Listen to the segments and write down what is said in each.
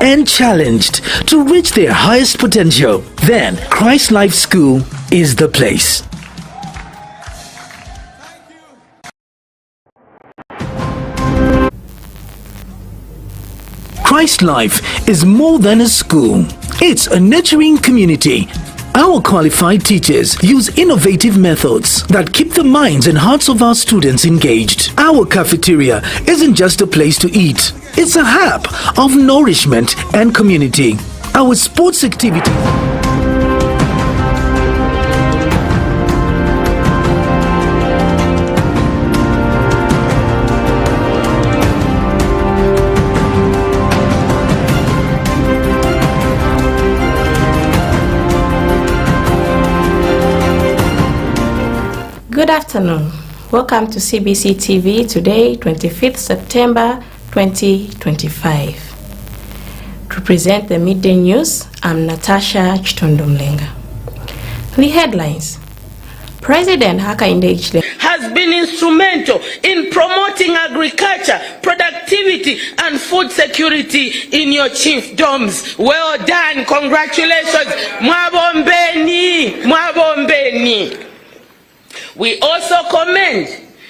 and challenged to reach their highest potential, then Christ Life School is the place. Christ Life is more than a school. It's a nurturing community. Our qualified teachers use innovative methods that keep the minds and hearts of our students engaged. Our cafeteria isn't just a place to eat. It's a hub of nourishment and community. Our sports activities. Good afternoon. Welcome to Cbc TV today, 25th September 2025. To present the midday news, I'm Natasha Chitondomlenga. The headlines. President Hakainde Hichilema has been instrumental in promoting agriculture, productivity, and food security in your chiefdoms. Well done. Congratulations. Mwabombeni. Mwabombeni. We also commend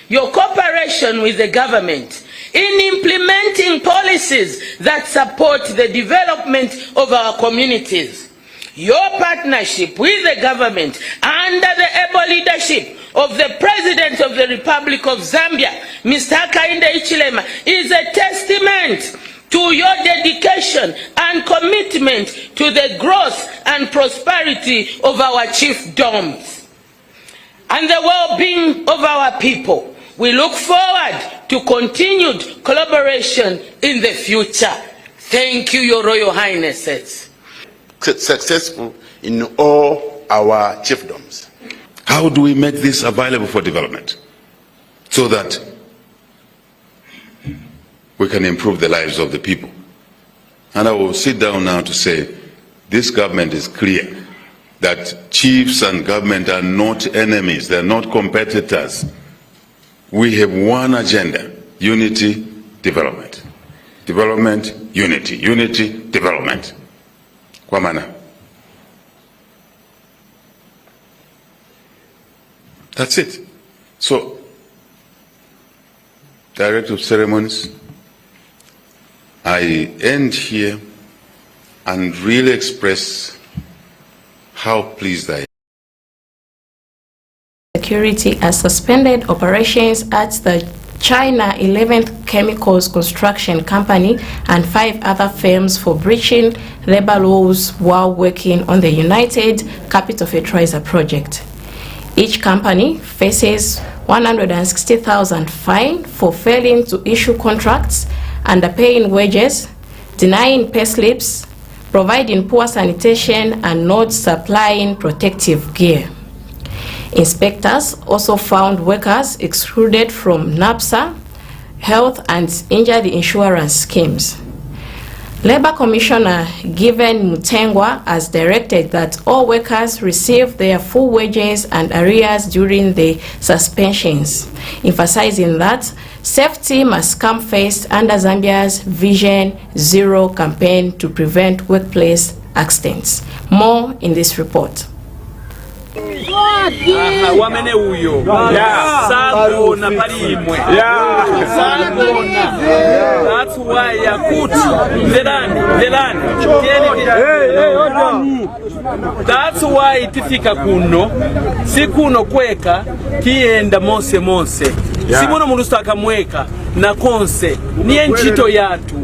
your cooperation with the government in implementing policies that support the development of our communities. Your partnership with the government under the able leadership of the President of the Republic of Zambia, Mr. Hakainde Hichilema, is a testament to your dedication and commitment to the growth and prosperity of our chiefdoms and the well-being of our people. We look forward to continued collaboration in the future. Thank you, Your Royal Highnesses. Successful in all our chiefdoms. How do we make this available for development so that we can improve the lives of the people? And I will sit down now to say this government is clear that chiefs and government are not enemies, they are not competitors. We have one agenda: unity, development. Development, unity. Unity, development. Kwa maana. That's it. So, Director of Ceremonies, I end here and really express how pleased I am. Security has suspended operations at the China 11th Chemicals Construction Company and 5 other firms for breaching labor laws while working on the United Capital Fertilizer project. Each company faces $160,000 fine for failing to issue contracts, underpaying wages, denying pay slips, providing poor sanitation, and not supplying protective gear. Inspectors also found workers excluded from NAPSA, health and injury insurance schemes. Labor Commissioner Given Mutengwa has directed that all workers receive their full wages and arrears during the suspensions, emphasizing that safety must come first under Zambia's Vision Zero campaign to prevent workplace accidents. More in this report. Wamene uyo sagona palimwe sagona. That's why yakuti velani that's why tifika kuno sikuno kweka kienda mose simuno mundu stakamweka na konse niye nchito yatu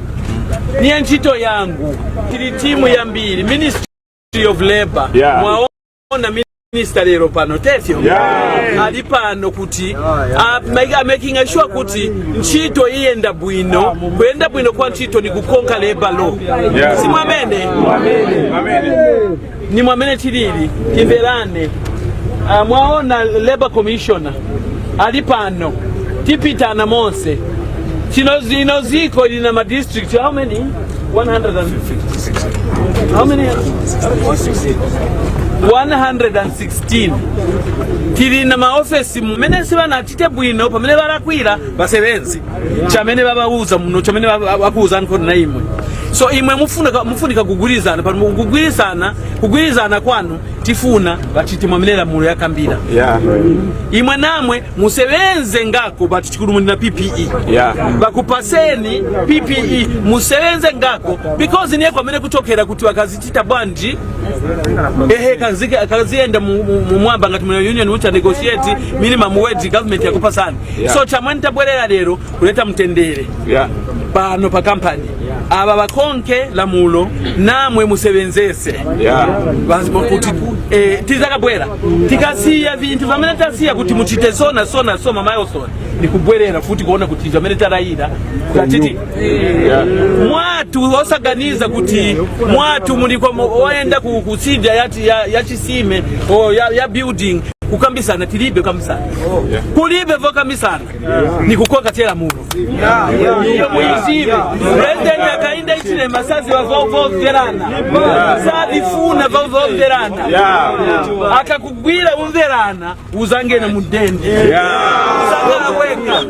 niye nchito yangu tili timu ya mbili Ministry of Labor mwaona Minister lero pano tefyo alipano kuti making sure kuti nchito ienda bwino kwenda bwino kwa nchito ni kukonka labor law si mwamene ni mwamene tilili timberane mwaona Labor Commissioner alipano tipita na monse chino ziko lina ma district how many 156 how many 116 tili na maofisi mene siba na tite bwino pamene barakwira basebenzi chamene babauza muno chamene bakuza nko na imwe so imwe mufunika kugwirizana pano kugwirizana kwanu tifuna batiti mwamenera mulo yakambira imwe namwe musebenze ngako bati chikulumuna PPE bakupaseni PPE musebenze ngako because niye kwamene kuchokera kuti wakazitita bwanji kazienda mu mwamba ngati mu union which negotiate minimum wage government yakupasani so chamwe ntabwerera lero kuleta mtendere pano pa company aba bakonke lamulo namwe musebenzese bazima kuti tizakabwera tikasiya vintu vamene tasiya kuti muchite sona soma milestone nikubwerera futi kuona kuti vamene tarayira katiti mwatu osaganiza kuti mwatu muliko oenda kusija ya chisime o ya building kukambisana tilibe kambisana kulibe vokambisana ni kukoka tela muno iyo muizive president akainda ichine masazi wa vovo verana sabi funa vovo verana akakugwira umverana uzange na mudende usanga weka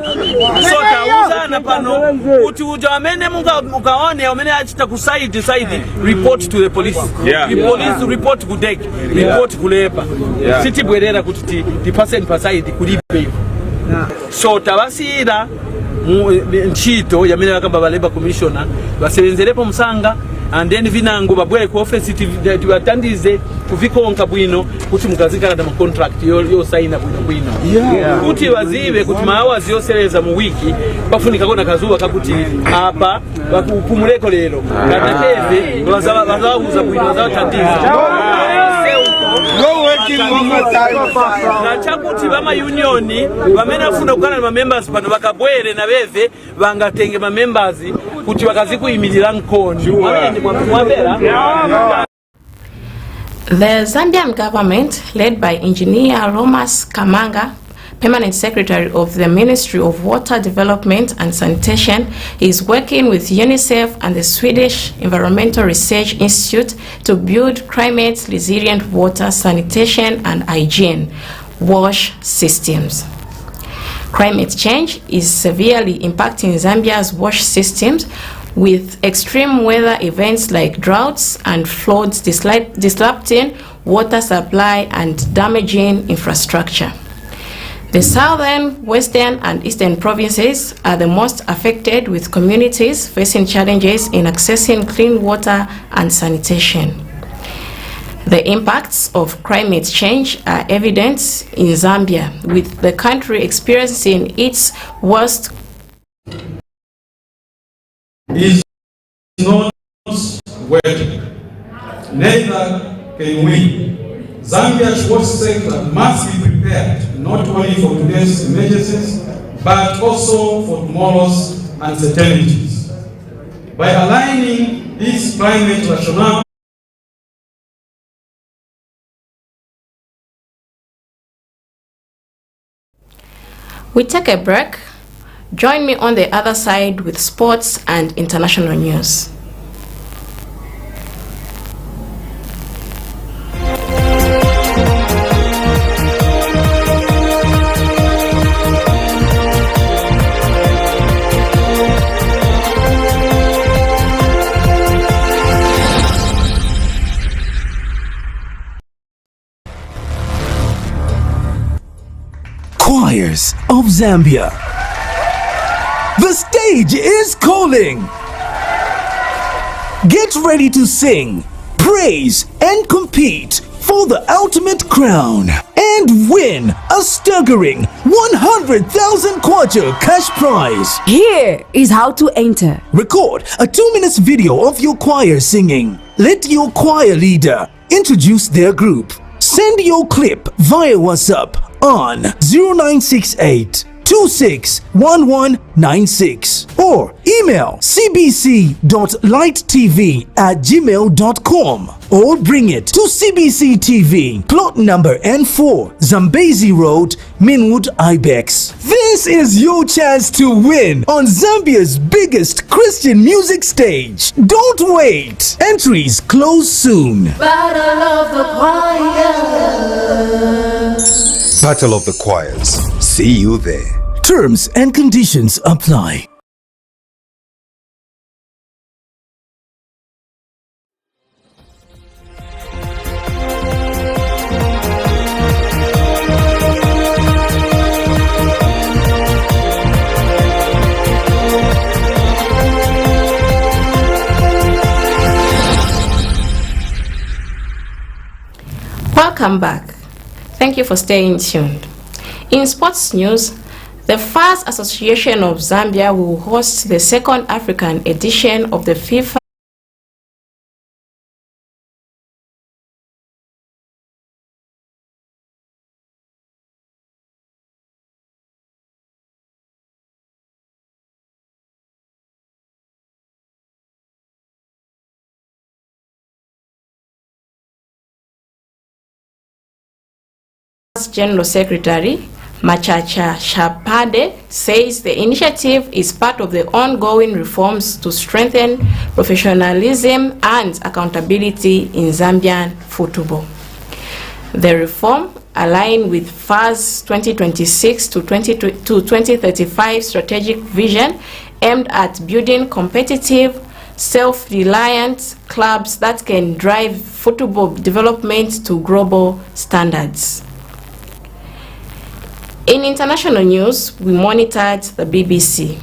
sota uzana pano kuti ujamene mukaone amene achita ku side report to the police police report kudek report kuleba city bwerera kuti the person paside kulibe so tabasira nchito yamene bakamba ba labor commissioner basebenzerepo musanga and then vinango babwere ku office tibatandize kuvikonka bwino kuti mukazikana na contract yo sign bwino kuti wazibe kuti maawazi yoseleza mu wiki bafunika kona kazuba kakuti apa bakupumuleko lero kana teve bazabuza bwino bazatandiza na chakuti bama unioni bamene afuna kukana na members pano bakabwere na beve bangatenge ma members kuti bakazikuyimirira nkoni The Zambian government, led by Engineer Romas Kamanga, Permanent Secretary of the Ministry of Water Development and Sanitation, is working with UNICEF and the Swedish Environmental Research Institute to build climate-resilient water, sanitation and hygiene wash systems. Climate change is severely impacting Zambia's wash systems, with extreme weather events like droughts and floods disrupting water supply and damaging infrastructure. The southern, western, and eastern provinces are the most affected, with communities facing challenges in accessing clean water and sanitation. The impacts of climate change are evident in Zambia, with the country experiencing its worst. Is not working. Neither can we. Zambia's water sector must be prepared not only for today's emergencies, but also for tomorrow's uncertainties. By aligning this climate rationale We take a break. Join me on the other side with sports and international news. Choirs of Zambia. The stage is calling. Get ready to sing, praise, and compete for the ultimate crown and win a staggering 100,000 kwacha cash prize. Here is how to enter. Record a 2-minute video of your choir singing. Let your choir leader introduce their group. Send your clip via WhatsApp on 0968 261196 or email cbc.lighttv@gmail.com or bring it to CBC TV, plot number N4, Zambezi Road, Minwood, Ibex. This is your chance to win on Zambia's biggest Christian music stage. Don't wait. Entries close soon. Battle of the Choirs. Battle of the Choirs. See you there. Terms and conditions apply. Welcome back. Thank you for staying tuned. In sports news, the FAS Association of Zambia will host the second African edition of the FIFA General Secretary Machacha Shapade says the initiative is part of the ongoing reforms to strengthen professionalism and accountability in Zambian football. The reform align with FAS 2026 to 2035 strategic vision aimed at building competitive, self-reliant clubs that can drive football development to global standards. In international news, we monitored the BBC.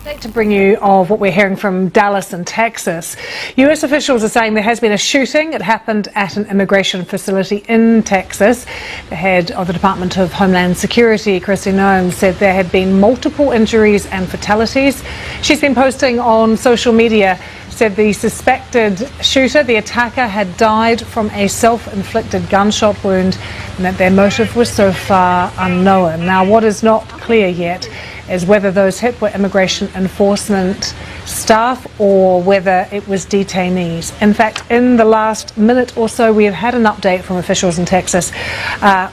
I'd like to bring you of what we're hearing from Dallas and Texas. US officials are saying there has been a shooting. It happened at an immigration facility in Texas. The head of the Department of Homeland Security, Kristi Noem, said there had been multiple injuries and fatalities. She's been posting on social media, said the suspected shooter, the attacker, had died from a self-inflicted gunshot wound and that their motive was so far unknown. Now, what is not clear yet is whether those hit were immigration enforcement staff or whether it was detainees. In fact, in the last minute or so, we have had an update from officials in Texas.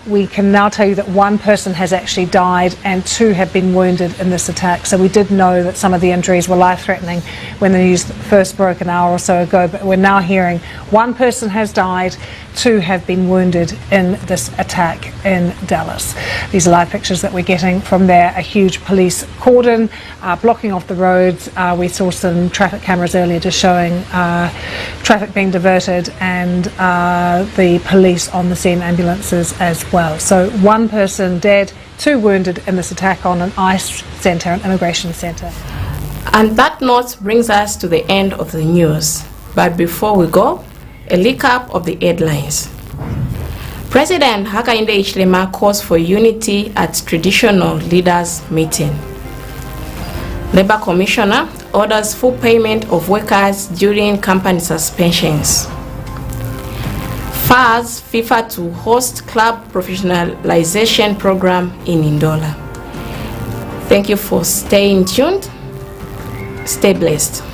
We can now tell you that one person has actually died and 2 have been wounded in this attack. So we did know that some of the injuries were life-threatening when the news first broke an hour or so ago, but we're now hearing 1 person has died, 2 have been wounded in this attack in Dallas. These are live pictures that we're getting from there. A huge police cordon blocking off the roads. We saw some traffic cameras earlier just showing traffic being diverted and the police on the scene, ambulances as well. So 1 person dead, 2 wounded in this attack on an ICE centre, an immigration centre. And that note brings us to the end of the news. But before we go, a recap of the headlines. President Hakainde Hichilema calls for unity at traditional leaders meeting. Labour Commissioner orders full payment of workers during company suspensions. FAS FIFA to host club professionalization program in Ndola. Thank you for staying tuned. Stay blessed.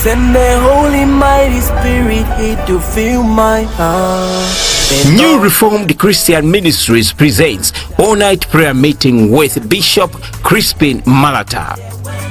Send the Holy Mighty Spirit here to fill my heart. New Reformed Christian Ministries presents all-night prayer meeting with Bishop Crispin Malata.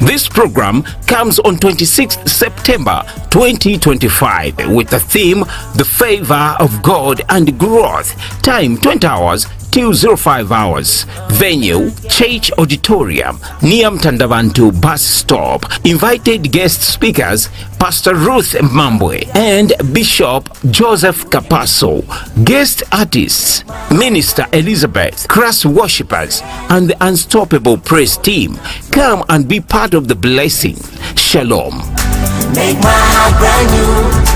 This program comes on 26th September 2025 with the theme The Favor of God and Growth. Time 20 hours till 05 hours. Venue Church Auditorium near Mtandavantu bus stop. Invited guest speakers Pastor Ruth Mambwe and Bishop Joseph Kapaso. Guest artists Minister Elizabeth, Cross Worshippers and the Unstoppable Praise Team. Come and be part of the blessing. Shalom. Make my heart brand new.